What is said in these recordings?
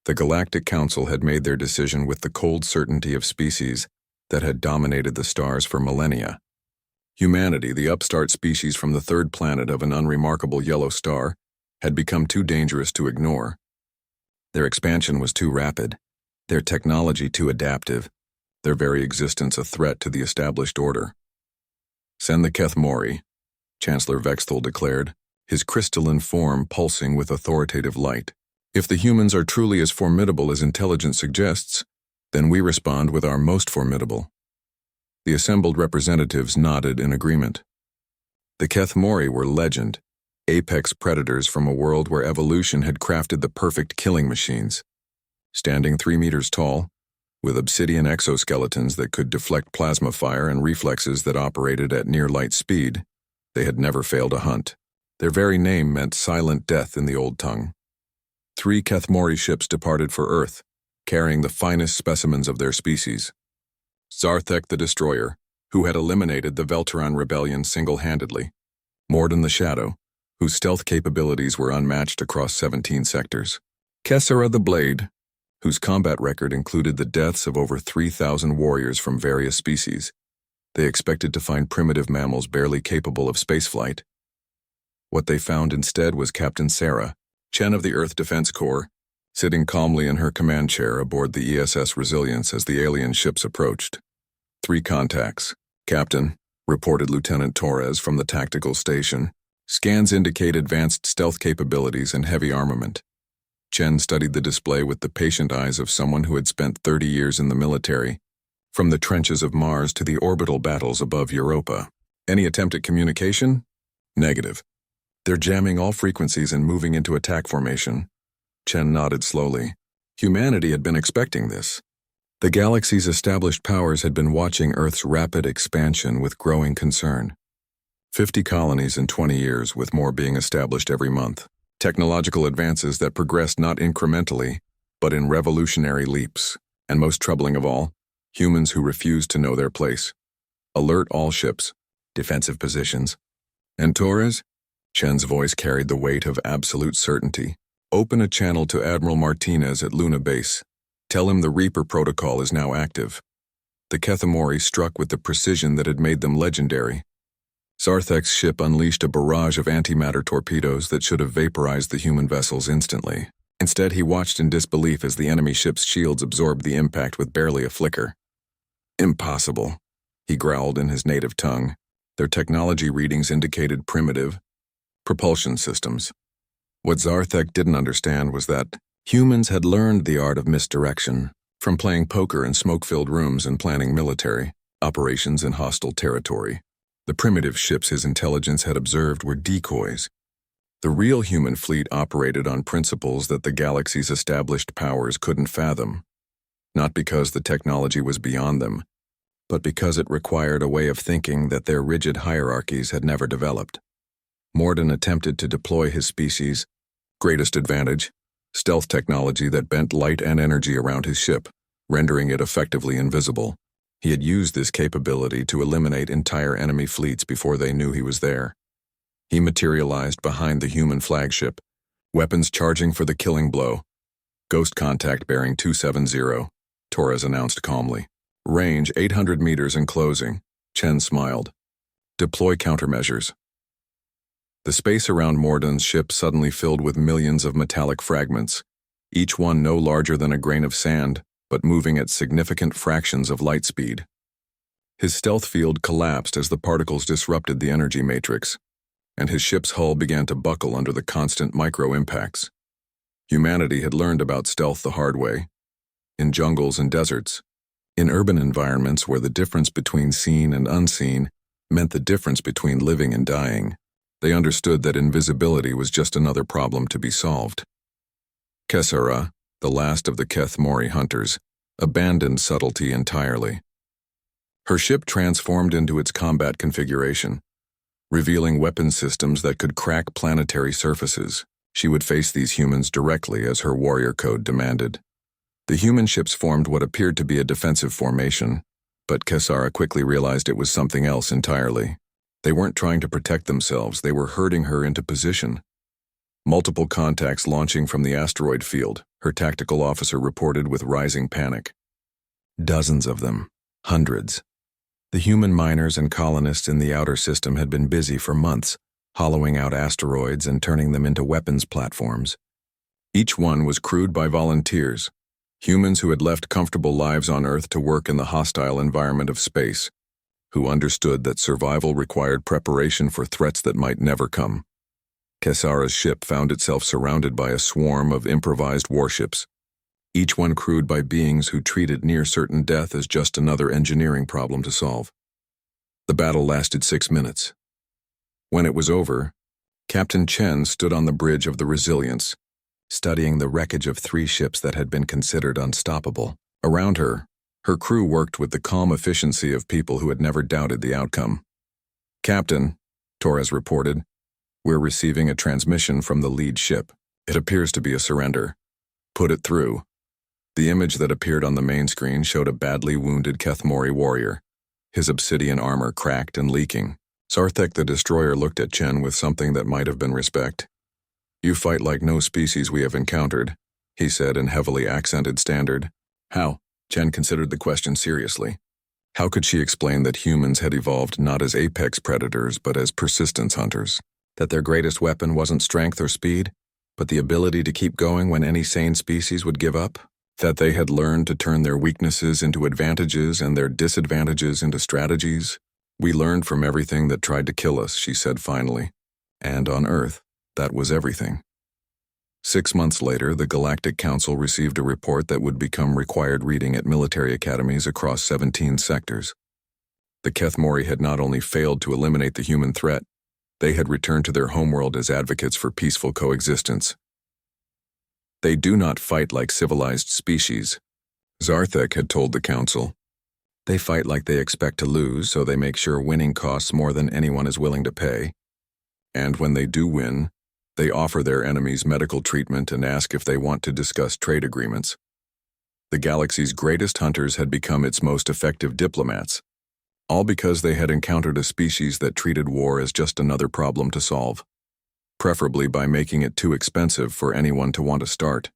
The Galactic Council had made their decision with the cold certainty of species that had dominated the stars for millennia. Humanity, the upstart species from the third planet of an unremarkable yellow star, had become too dangerous to ignore. Their expansion was too rapid, their technology too adaptive, their very existence a threat to the established order. "Send the Kethmori," Chancellor Vexthal declared, his crystalline form pulsing with authoritative light. "If the humans are truly as formidable as intelligence suggests, then we respond with our most formidable." The assembled representatives nodded in agreement. The Kethmori were legend, apex predators from a world where evolution had crafted the perfect killing machines. Standing 3 meters tall, with obsidian exoskeletons that could deflect plasma fire and reflexes that operated at near light speed, they had never failed a hunt. Their very name meant silent death in the old tongue. 3 Kethmori ships departed for Earth, carrying the finest specimens of their species. Zarthek the Destroyer, who had eliminated the Velteron Rebellion single-handedly. Morden the Shadow, whose stealth capabilities were unmatched across 17 sectors. Kessera the Blade, whose combat record included the deaths of over 3,000 warriors from various species. They expected to find primitive mammals barely capable of spaceflight. What they found instead was Captain Sarah, Chen of the Earth Defense Corps, sitting calmly in her command chair aboard the ESS Resilience as the alien ships approached. 3 contacts. "Captain," reported Lieutenant Torres from the tactical station. Scans indicate advanced stealth capabilities and heavy armament. Chen studied the display with the patient eyes of someone who had spent 30 years in the military, from the trenches of Mars to the orbital battles above Europa. "Any attempt at communication?" "Negative. They're jamming all frequencies and moving into attack formation." Chen nodded slowly. Humanity had been expecting this. The galaxy's established powers had been watching Earth's rapid expansion with growing concern. 50 colonies in 20 years, with more being established every month. Technological advances that progressed not incrementally, but in revolutionary leaps. And most troubling of all, humans who refused to know their place. "Alert all ships. Defensive positions." "And Torres?" Chen's voice carried the weight of absolute certainty. "Open a channel to Admiral Martinez at Luna Base. Tell him the Reaper protocol is now active." The Kethmori struck with the precision that had made them legendary. Zarthek's ship unleashed a barrage of antimatter torpedoes that should have vaporized the human vessels instantly. Instead, he watched in disbelief as the enemy ship's shields absorbed the impact with barely a flicker. "Impossible," he growled in his native tongue. Their technology readings indicated primitive propulsion systems. What Zarthek didn't understand was that humans had learned the art of misdirection from playing poker in smoke-filled rooms and planning military operations in hostile territory. The primitive ships his intelligence had observed were decoys. The real human fleet operated on principles that the galaxy's established powers couldn't fathom, not because the technology was beyond them, but because it required a way of thinking that their rigid hierarchies had never developed. Morden attempted to deploy his species' greatest advantage, stealth technology that bent light and energy around his ship, rendering it effectively invisible. He had used this capability to eliminate entire enemy fleets before they knew he was there. He materialized behind the human flagship, weapons charging for the killing blow. "Ghost contact bearing 270, Torres announced calmly. "Range 800 meters and closing." Chen smiled. "Deploy countermeasures." The space around Morden's ship suddenly filled with millions of metallic fragments, each one no larger than a grain of sand, but moving at significant fractions of light speed. His stealth field collapsed as the particles disrupted the energy matrix, and his ship's hull began to buckle under the constant micro-impacts. Humanity had learned about stealth the hard way, in jungles and deserts, in urban environments where the difference between seen and unseen meant the difference between living and dying. They understood that invisibility was just another problem to be solved. Kessera, the last of the Kethmori hunters, abandoned subtlety entirely. Her ship transformed into its combat configuration, revealing weapon systems that could crack planetary surfaces. She would face these humans directly as her warrior code demanded. The human ships formed what appeared to be a defensive formation, but Kessera quickly realized it was something else entirely. They weren't trying to protect themselves, they were herding her into position. Multiple contacts launching from the asteroid field, her tactical officer reported with rising panic. Dozens of them. Hundreds. The human miners and colonists in the outer system had been busy for months, hollowing out asteroids and turning them into weapons platforms. Each one was crewed by volunteers, humans who had left comfortable lives on Earth to work in the hostile environment of space, who understood that survival required preparation for threats that might never come. Kesara's ship found itself surrounded by a swarm of improvised warships, each one crewed by beings who treated near-certain death as just another engineering problem to solve. The battle lasted 6 minutes. When it was over, Captain Chen stood on the bridge of the Resilience, studying the wreckage of 3 ships that had been considered unstoppable. Around her, her crew worked with the calm efficiency of people who had never doubted the outcome. "Captain," Torres reported, "we're receiving a transmission from the lead ship. It appears to be a surrender. Put it through." The image that appeared on the main screen showed a badly wounded Kethmori warrior, his obsidian armor cracked and leaking. Zarthek the Destroyer looked at Chen with something that might have been respect. "You fight like no species we have encountered," he said in heavily accented standard. "How?" Chen considered the question seriously. How could she explain that humans had evolved not as apex predators but as persistence hunters? That their greatest weapon wasn't strength or speed, but the ability to keep going when any sane species would give up? That they had learned to turn their weaknesses into advantages and their disadvantages into strategies? "We learned from everything that tried to kill us," she said finally. And on Earth, that was everything. 6 months later, the Galactic Council received a report that would become required reading at military academies across 17 sectors. The Kethmori had not only failed to eliminate the human threat, they had returned to their homeworld as advocates for peaceful coexistence. "They do not fight like civilized species," Zarthek had told the Council. "They fight like they expect to lose, so they make sure winning costs more than anyone is willing to pay. And when they do win, they offer their enemies medical treatment and ask if they want to discuss trade agreements." The galaxy's greatest hunters had become its most effective diplomats, all because they had encountered a species that treated war as just another problem to solve, preferably by making it too expensive for anyone to want to start.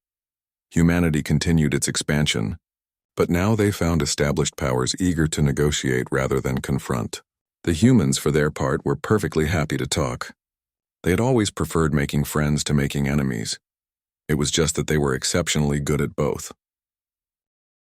Humanity continued its expansion, but now they found established powers eager to negotiate rather than confront. The humans, for their part, were perfectly happy to talk. They had always preferred making friends to making enemies. It was just that they were exceptionally good at both.